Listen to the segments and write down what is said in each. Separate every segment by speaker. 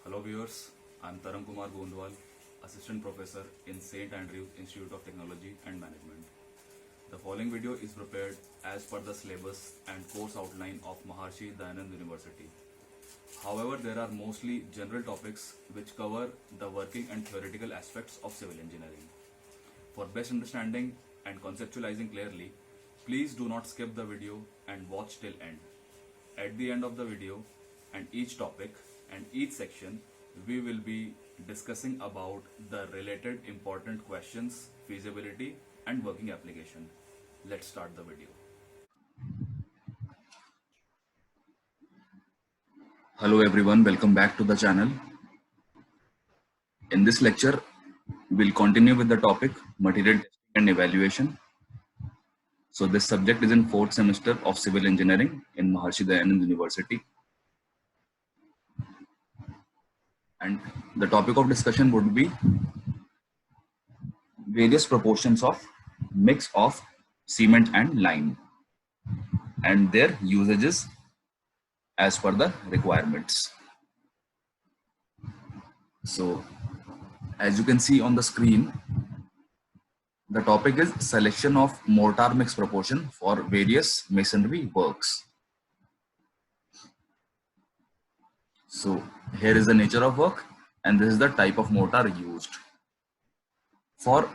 Speaker 1: Hello viewers, I am Taram Kumar Gondwal, Assistant Professor in St. Andrews Institute of Technology and Management. The following video is prepared as per the syllabus and course outline of Maharshi Dayanand University. However, there are mostly general topics which cover the working and theoretical aspects of civil engineering. For best understanding and conceptualizing clearly, please do not skip the video and watch till end. At the end of the video and each topic and each section, we will be discussing about the related important questions, feasibility and working application. Let's start the video. Hello everyone, welcome back to the channel. In this lecture, we'll continue with the topic material testing and evaluation. So this subject is in 4th semester of civil engineering in Maharshi Dayanand University. And the topic of discussion would be various proportions of mix of cement and lime and their usages as per the requirements. So as you can see on the screen, the topic is selection of mortar mix proportion for various masonry works. So here is the nature of work and this is the type of mortar used. For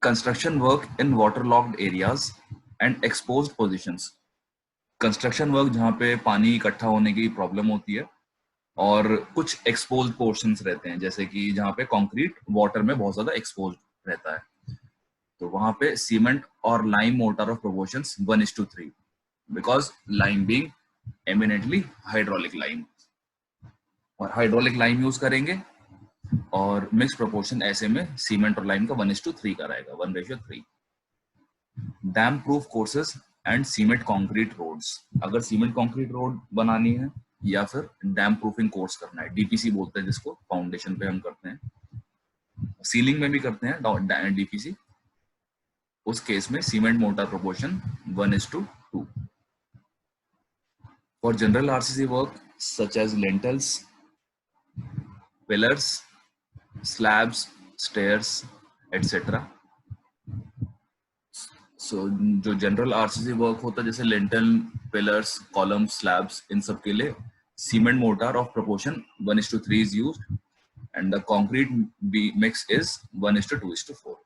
Speaker 1: construction work in waterlogged areas and exposed positions, construction work जहाँ पे पानी इकट्ठा होने की problem होती है और कुछ एक्सपोज पोर्शंस रहते हैं, जैसे कि जहाँ पे कंक्रीट वाटर में बहुत ज्यादा एक्सपोज रहता है, तो वहां पे सीमेंट और lime mortar of proportions 1:3, because lime being eminently hydraulic lime, और हाइड्रोलिक लाइम यूज करेंगे और मिक्स प्रोपोर्शन ऐसे में सीमेंट और लाइम का 1:3 का रहेगा, 1:3. Dam proof courses and cement concrete roads, अगर सीमेंट कंक्रीट रोड बनानी है या फिर डैम प्रूफिंग कोर्स करना है, डीपीसी बोलते हैं जिसको, फाउंडेशन पे हम करते हैं, सीलिंग में भी करते हैं डीपीसी, उस केस में cement mortar proportion 1:2. For general RCC work such as lintels, pillars, slabs, stairs etcetera. So जो जनरल आरसीसी वर्क होता है जैसे लेंटल, पिलर्स, कॉलम, स्लैब्स, इन सब के लिए cement mortar of proportion 1:3 is used and the concrete mix is 1:2:4,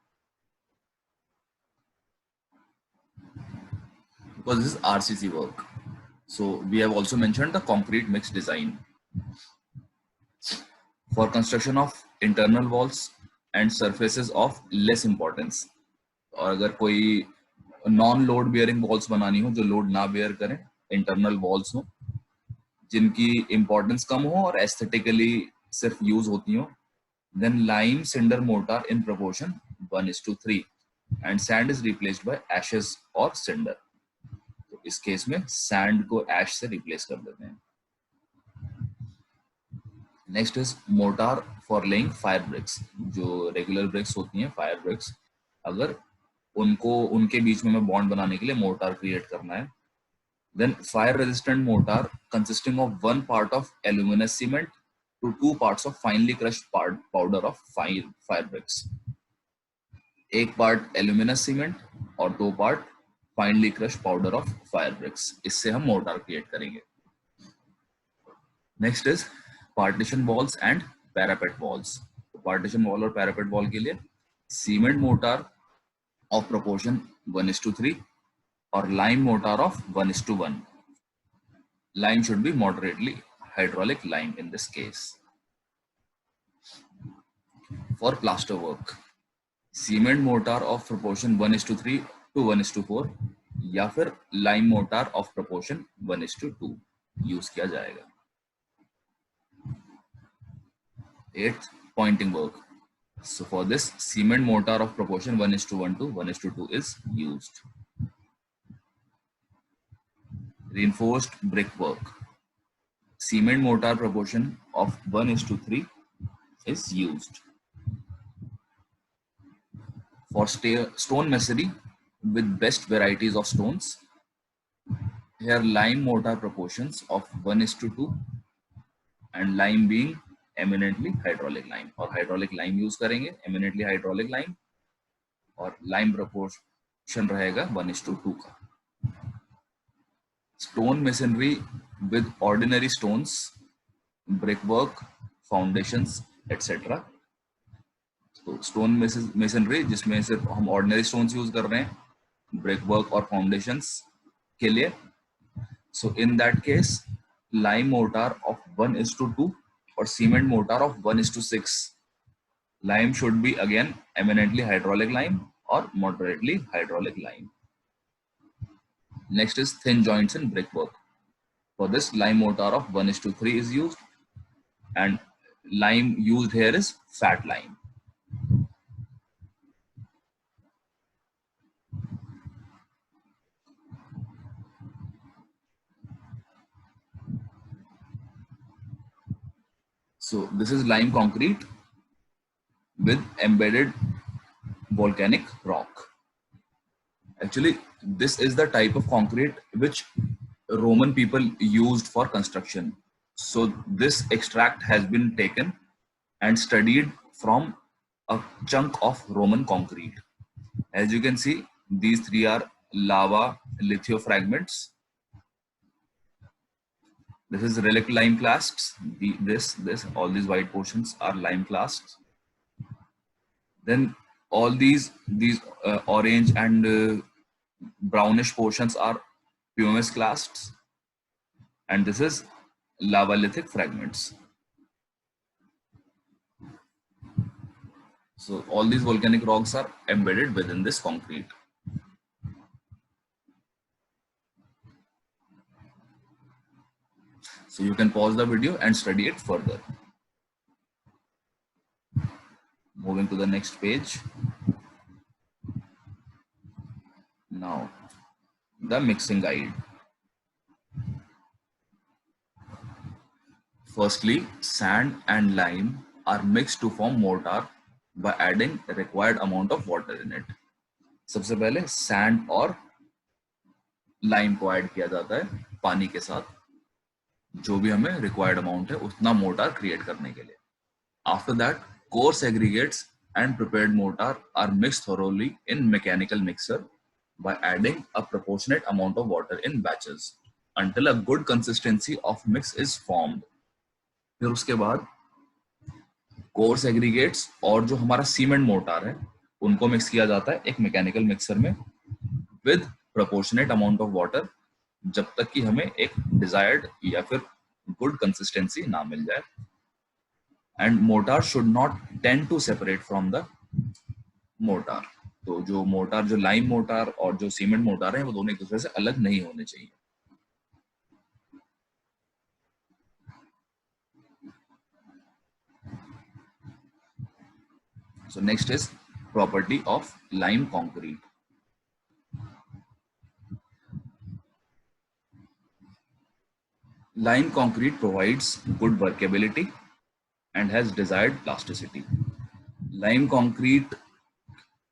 Speaker 1: because this is RCC work. So we have also mentioned the concrete mix design. For construction of internal walls and surfaces of less importance, और अगर कोई non load bearing walls बनानी हो जो load ना bear करें, internal walls हो जिनकी इंपॉर्टेंस कम हो और एस्थेटिकली सिर्फ यूज होती हो, then lime cinder mortar in proportion 1:3 and sand is replaced by ashes और सिंडर. तो इस केस में सैंड को एश से रिप्लेस कर देते हैं. Next is mortar for laying fire bricks, जो रेगुलर ब्रिक्स होती हैं, फायर ब्रिक्स, अगर उनको उनके बीच में बॉन्ड बनाने के लिए मोर्टार क्रिएट करना है, then fire resistant mortar consisting of 1 part of aluminous cement to 2 parts of finely crushed powder of fire bricks. 1 part aluminous cement और 2 part finely crushed powder of fire bricks, इससे हम mortar create करेंगे. Next is partition walls and parapet walls. Partition wall और parapet wall के लिए cement mortar of proportion 1:3 or lime mortar of 1:1. Lime should be moderately hydraulic lime in this case. For plaster work, cement mortar of proportion 1:3 to 1:4 या फिर lime mortar of proportion 1:2 use किया जाएगा. 8th, pointing work. So for this, cement mortar of proportion 1:1 to 1:2 is used. Reinforced brick work, cement mortar proportion of 1:3 is used. For stone masonry with best varieties of stones, here lime mortar proportions of 1:2 and lime being eminently hydraulic lime, और hydraulic lime use करेंगे, eminently hydraulic lime, और lime proportion रहेगा 1:2 का. Stone masonry with ordinary stones, brickwork, foundations etcetera. तो stone masonry जिसमें सिर्फ हम ordinary stones use कर रहे हैं ब्रिकवर्क और फाउंडेशंस के लिए. So in that case, lime mortar of 1:2 or cement mortar of 1:6. Lime should be again eminently hydraulic lime or moderately hydraulic lime. Next is thin joints in brickwork. For this, lime mortar of 1:3 is used, and lime used here is fat lime. So this is lime concrete with embedded volcanic rock. Actually, this is the type of concrete which Roman people used for construction. So this extract has been taken and studied from a chunk of Roman concrete. As you can see, these three are lava lithofragments. This is relic lime clasts. All these white portions are lime clasts. Then all these orange and brownish portions are pumice clasts, and this is lava lithic fragments. So all these volcanic rocks are embedded within this concrete. So you can pause the video and study it further. Moving to the next page. Now, the mixing guide. Firstly, sand and lime are mixed to form mortar by adding the required amount of water in it. सबसे पहले sand और lime को add किया जाता है पानी के साथ, जो भी हमें required amount है उतना mortar create करने के लिए. After that, coarse aggregates and prepared mortar are mixed thoroughly in mechanical mixer by adding a proportionate amount of water in batches until a good consistency of mix is formed. फिर उसके बाद course aggregates और जो हमारा cement mortar है उनको mix किया जाता है एक मैकेनिकल मिक्सर में with proportionate amount of water, जब तक कि हमें एक डिजायर्ड या फिर गुड कंसिस्टेंसी ना मिल जाए. And mortar should not tend to separate from the mortar. तो जो मोर्टार, जो लाइम मोर्टार और जो सीमेंट मोर्टार है वो दोनों एक दूसरे से अलग नहीं होने चाहिए. So next is property of lime concrete. Lime concrete provides good workability and has desired plasticity. Lime concrete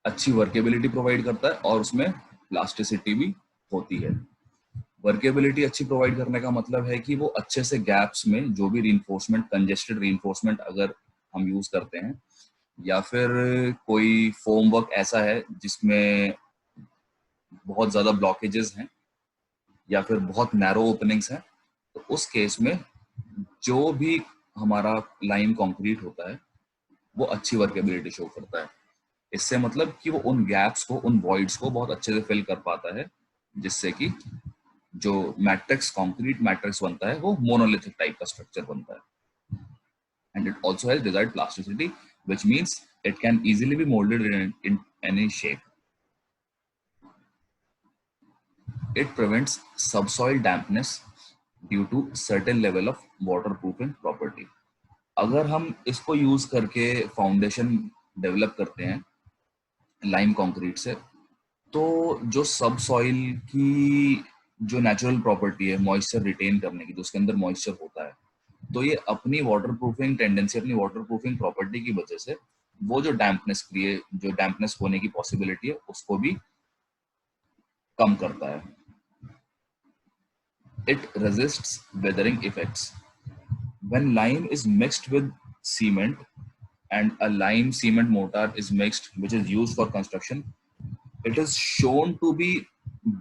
Speaker 1: अच्छी वर्केबिलिटी प्रोवाइड करता है और उसमें प्लास्टिसिटी भी होती है. वर्केबिलिटी अच्छी प्रोवाइड करने का मतलब है कि वो अच्छे से गैप्स में जो भी रीइंफोर्समेंट, कंजेस्टेड रीइंफोर्समेंट अगर हम यूज करते हैं या फिर कोई फोम वर्क ऐसा है जिसमें बहुत ज्यादा ब्लॉकेजेस हैं या फिर बहुत नैरो ओपनिंग्स हैं, तो उस केस में जो भी हमारा लाइम कंक्रीट होता है वो अच्छी वर्केबिलिटी शो करता है. इससे मतलब कि वो उन गैप्स को, उन वॉइड्स को बहुत अच्छे से फिल कर पाता है, जिससे कि जो मैट्रिक्स, कंक्रीट मैट्रिक्स बनता है वो मोनोलिथिक टाइप का स्ट्रक्चर बनता है. And it also has desired plasticity, which means it can easily be molded in any shape. It prevents subsoil dampness due to certain level of waterproofing property. अगर हम इसको use करके foundation develop करते हैं lime concrete से, तो जो सब सॉइल की जो नेचुरल प्रॉपर्टी है मॉइस्चर रिटेन करने की, जो उसके अंदर मॉइस्चर होता है, तो ये अपनी वाटरप्रूफिंग टेंडेंसी, अपनी वाटरप्रूफिंग प्रॉपर्टी की वजह से वो जो डैम्पनेस होने की पॉसिबिलिटी है उसको भी कम करता है. It resists weathering effects. When lime is mixed with cement and a lime cement mortar is mixed, which is used for construction, it is shown to be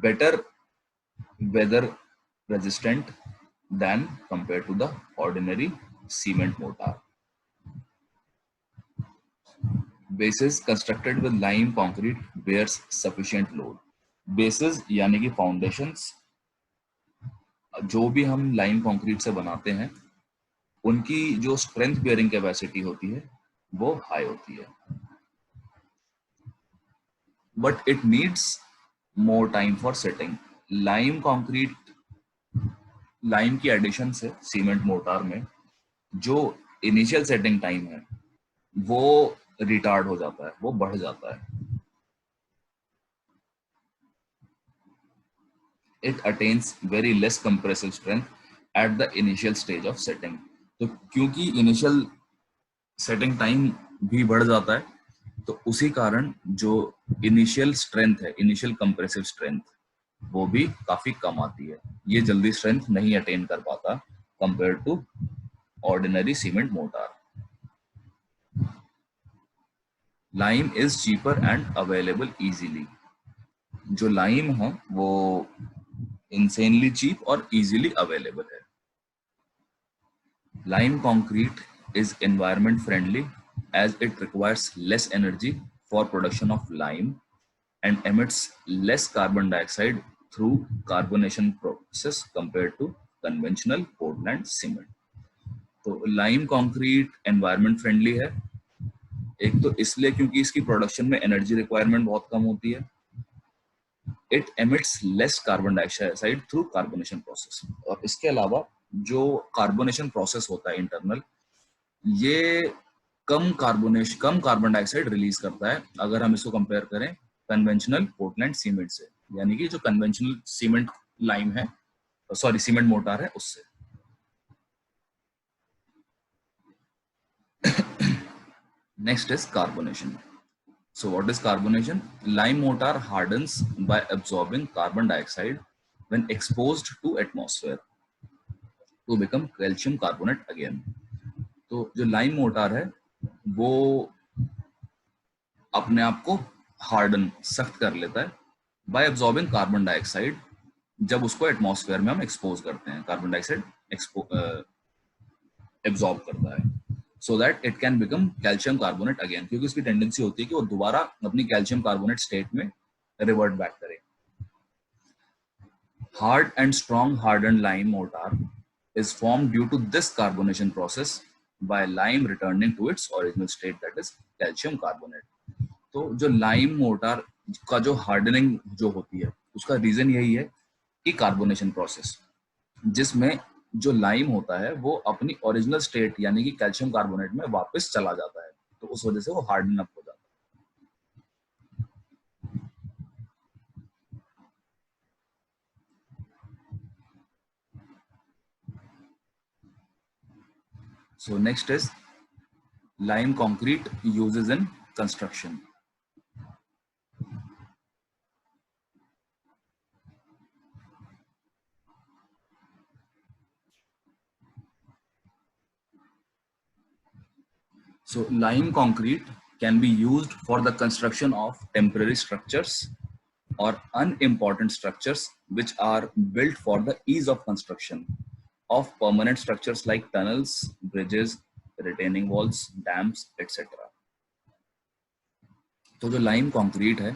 Speaker 1: better weather resistant than compared to the ordinary cement mortar. Bases constructed with lime concrete bears sufficient load. Bases यानी कि foundations जो भी हम lime concrete से बनाते हैं उनकी जो स्ट्रेंथ बेयरिंग कैपेसिटी होती है वो हाई होती है, but it needs more time for setting. Lime concrete, lime की एडिशन से सीमेंट मोर्टार में जो इनिशियल सेटिंग टाइम है वो रिटार्ड हो जाता है, वो बढ़ जाता है. It attains very less compressive strength at the initial stage of setting. तो क्योंकि इनिशियल सेटिंग टाइम भी बढ़ जाता है तो उसी कारण जो इनिशियल स्ट्रेंथ है, इनिशियल कंप्रेसिव स्ट्रेंथ, वो भी काफी कम आती है. ये जल्दी स्ट्रेंथ नहीं अटेन कर पाता compare to ordinary cement mortar. Lime is cheaper and available easily. जो लाइम है वो insanely cheap और easily available है. Lime concrete is environment friendly as it requires less energy for production of lime and emits less carbon dioxide through carbonation process compared to conventional Portland cement. तो lime concrete environment friendly है, एक तो इसलिए क्योंकि इसकी production में energy requirement बहुत कम होती है. It emits less carbon dioxide through carbonation process. और इसके अलावा जो कार्बोनेशन प्रोसेस होता है इंटरनल, ये कम कार्बन डाइऑक्साइड रिलीज करता है अगर हम इसको कंपेयर करें कन्वेंशनल पोर्टलैंड सीमेंट से, यानी कि जो कन्वेंशनल सीमेंट लाइम है, सॉरी सीमेंट मोर्टार है, उससे. Next is carbonation. So what is carbonation? Lime mortar hardens by absorbing carbon dioxide when exposed to atmosphere to become calcium carbonate again. तो जो lime mortar है वो अपने आप को हार्डन, सख्त कर लेता है by absorbing कार्बन डाइऑक्साइड. जब उसको एटमॉस्फेयर में हम एक्सपोज करते हैं, कार्बन डाइऑक्साइड एब्जॉर्ब करता है, so that it can become calcium carbonate again, क्योंकि इसकी टेंडेंसी होती है कि वो दोबारा अपनी कैल्शियम कार्बोनेट स्टेट में रिवर्ट बैक करे. Hard and strong hardened lime mortar is formed due to this carbonation process by lime returning to its original state, that is calcium carbonate. तो जो लाइम मोर्टार का जो hardening जो होती है उसका रीजन यही है कि कार्बोनेशन प्रोसेस, जिसमें जो लाइम होता है वो अपनी ओरिजिनल स्टेट यानी कि कैल्शियम कार्बोनेट में वापस चला जाता है, तो उस वजह से वो हार्डन अप हो जाता है. So next is lime concrete uses in construction. So lime concrete can be used for the construction of temporary structures or unimportant structures which are built for the ease of construction of permanent structures like tunnels, bridges, retaining walls, dams, etc. तो जो lime concrete है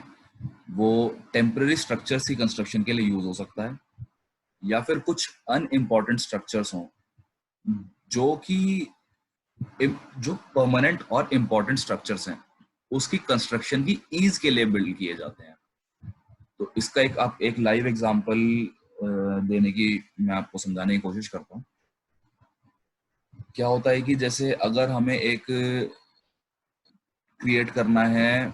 Speaker 1: वो temporary structures की construction के लिए use हो सकता है, या फिर कुछ अनइम्पॉर्टेंट स्ट्रक्चर्स हों जो कि जो परमानेंट और इम्पोर्टेंट स्ट्रक्चर्स हैं उसकी कंस्ट्रक्शन की ईज के लिए बिल्ड किए जाते हैं. तो इसका एक लाइव एग्जांपल देने की मैं आपको समझाने की कोशिश करता हूँ. क्या होता है कि जैसे अगर हमें एक क्रिएट करना है,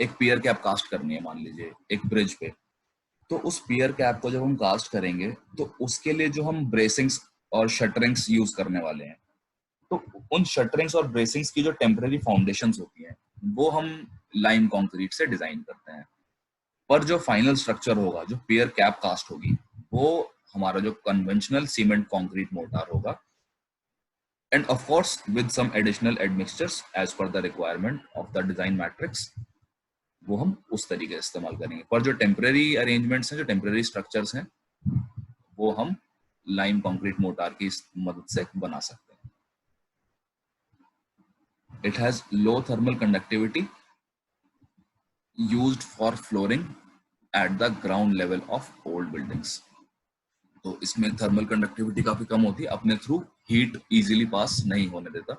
Speaker 1: एक पियर कैप कास्ट करनी है मान लीजिए एक ब्रिज पे, तो उस पियर कैप को जब हम कास्ट करेंगे तो उसके लिए जो हम ब्रेसिंग्स और शटरिंग्स यूज करने वाले हैं, तो उन शटरिंग्स और ब्रेसिंग्स की जो टेम्पररी फाउंडेशंस होती हैं वो हम लाइम कंक्रीट से डिजाइन करते हैं, पर जो फाइनल स्ट्रक्चर होगा, जो पियर कैप कास्ट होगी, वो हमारा जो कन्वेंशनल सीमेंट कंक्रीट मोर्टार होगा and of course with some additional admixtures as per the requirement of the design matrix, वो हम उस तरीके से इस्तेमाल करेंगे। पर जो टेम्परेरी अरेंजमेंट्स हैं, जो टेम्परेरी स्ट्रक्चर्स हैं, वो हम लाइम कंक्रीट मोर्टार की मदद से बना सकते हैं। It has low thermal conductivity used for flooring at the ground level of old buildings. तो इसमें थर्मल कंडक्टिविटी काफी कम होती है, अपने थ्रू हीट इजीली पास नहीं होने देता।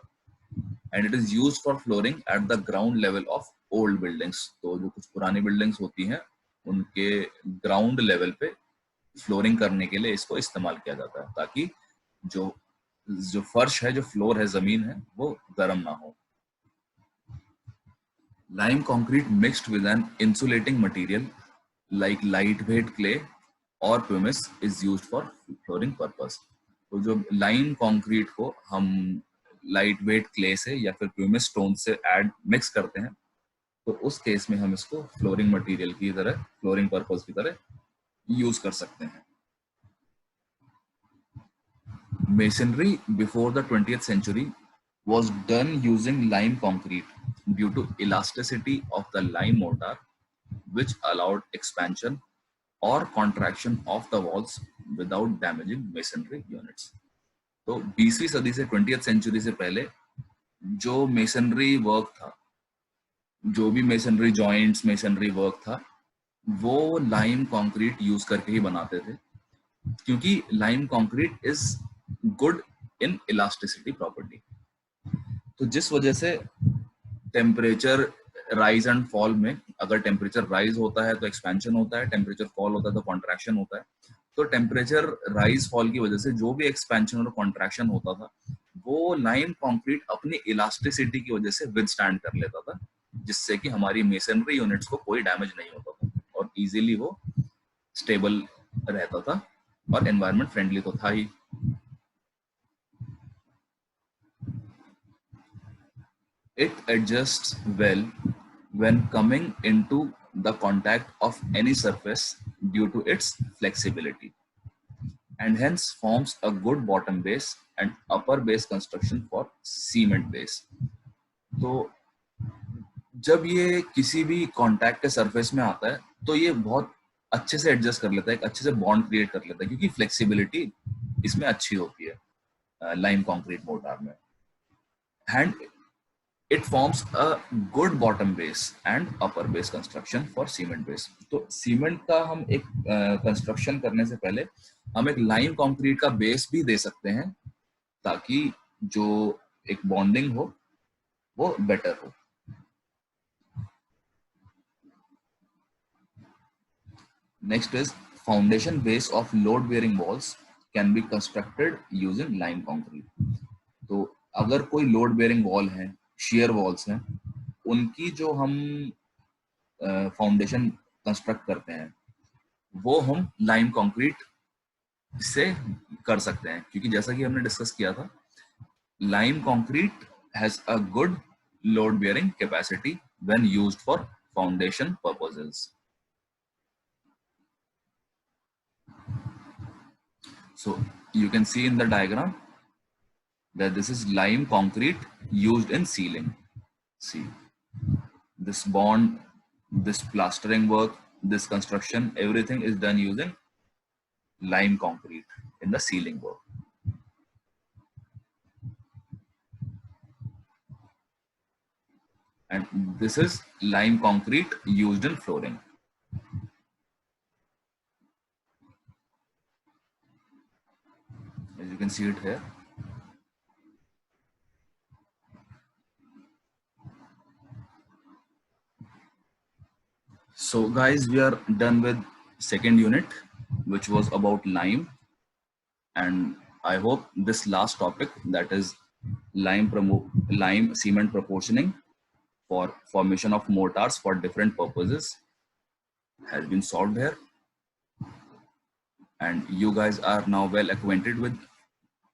Speaker 1: And it is used for flooring at the ground level of old buildings. तो जो कुछ पुरानी बिल्डिंग्स होती हैं उनके ग्राउंड लेवल पे फ्लोरिंग करने के लिए इसको इस्तेमाल किया जाता है, ताकि जो जो फर्श है, जो फ्लोर है, जमीन है, वो गर्म ना हो। Lime concrete mixed with an insulating material like light weight clay और pumice is used for flooring purpose. तो जो लाइम कंक्रीट को हम लाइट वेट क्ले से या फिर प्यूमिस स्टोन से ऐड मिक्स करते हैं, तो उस केस में हम इसको फ्लोरिंग मटेरियल की तरह, फ्लोरिंग पर्पस की तरह यूज कर सकते हैं। Masonry before the 20th century was done using lime concrete due to elasticity of the lime mortar, which allowed expansion or contraction of the walls without damaging masonry units. तो 20वीं सदी से 20th century से पहले जो masonry work था, जो भी masonry joints, masonry work था, वो लाइम कंक्रीट यूज करके ही बनाते थे, क्योंकि lime concrete is good in elasticity property. तो जिस वजह से टेम्परेचर राइज एंड फॉल में, अगर टेम्परेचर राइज होता है तो एक्सपेंशन होता है, टेम्परेचर फॉल होता है तो कॉन्ट्रैक्शन होता है। तो टेम्परेचर राइज फॉल की वजह से जो भी एक्सपेंशन और कॉन्ट्रैक्शन होता था, वो लाइम कंक्रीट अपनी इलास्टिसिटी की वजह से विदस्टैंड कर लेता था, जिससे कि हमारी मेसनरी यूनिट्स को कोई डैमेज नहीं होता था और इजीली वो स्टेबल रहता था और एनवायरनमेंट फ्रेंडली तो था ही। It adjusts well when coming into the contact of any surface due to its flexibility, and hence forms a good bottom base and upper base construction for cement base. तो जब ये किसी भी contact के surface में आता है तो ये बहुत अच्छे से एडजस्ट कर लेता है, एक अच्छे से बॉन्ड क्रिएट कर लेता है, क्योंकि फ्लेक्सिबिलिटी इसमें अच्छी होती है लाइम कंक्रीट मोर्टार में। And it forms a good bottom base and upper base construction for cement base. तो सीमेंट का हम एक कंस्ट्रक्शन करने से पहले हम एक लाइम कंक्रीट का बेस भी दे सकते हैं, ताकि जो एक बॉन्डिंग हो वो बेटर हो। Next is foundation base of load bearing walls can be constructed using lime concrete. तो अगर कोई लोड बेयरिंग वॉल है, शेयर वॉल्स हैं, उनकी जो हम फाउंडेशन कंस्ट्रक्ट करते हैं वो हम लाइम कंक्रीट से कर सकते हैं, क्योंकि जैसा कि हमने डिस्कस किया था, lime concrete has a good load bearing capacity when used for foundation purposes. So you can see in the diagram that this is lime concrete used in ceiling. See, this bond, this plastering work, this construction, everything is done using lime concrete in the ceiling work. And this is lime concrete used in flooring. As you can see it here. So guys, we are done with second unit, which was about lime. And I hope this last topic, that is lime cement proportioning for formation of mortars for different purposes, has been solved here. And you guys are now well acquainted with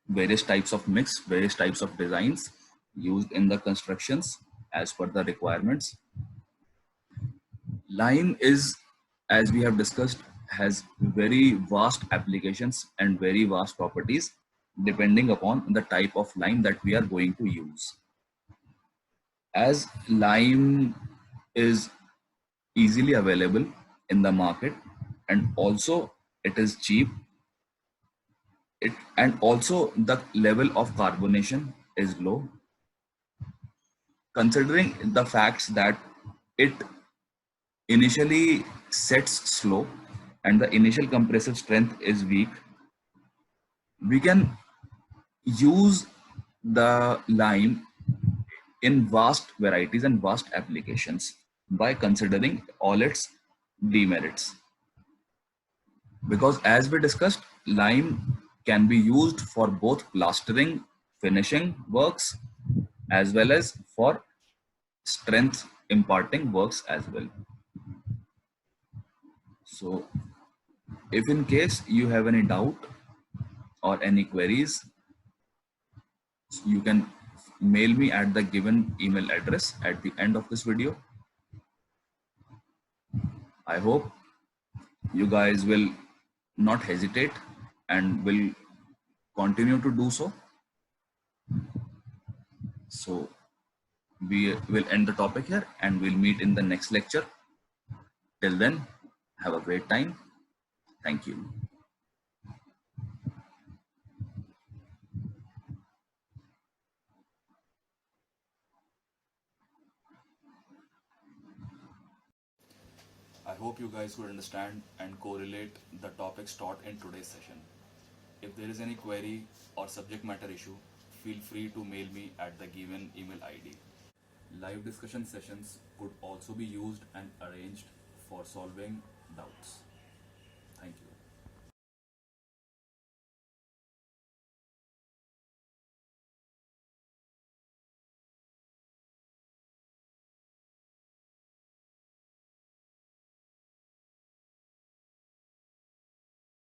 Speaker 1: various types of mix, various types of designs used in the constructions as per the requirements. Lime is, as we have discussed, has very vast applications and very vast properties, depending upon the type of lime that we are going to use. As lime is easily available in the market and also it is cheap, and also the level of carbonation is low, considering the facts that it initially sets slow and the initial compressive strength is weak, we can use the lime in vast varieties and vast applications by considering all its demerits. Because as we discussed, lime can be used for both plastering, finishing works, as well as for strength imparting works as well. So if in case you have any doubt or any queries, you can mail me at the given email address at the end of this video. I hope you guys will not hesitate and will continue to do so. So we will end the topic here and we'll meet in the next lecture. Till then, have a great time. Thank you. I hope you guys could understand and correlate the topics taught in today's session. If there is any query or subject matter issue, feel free to mail me at the given email ID. Live discussion sessions could also be used and arranged for solving doubts.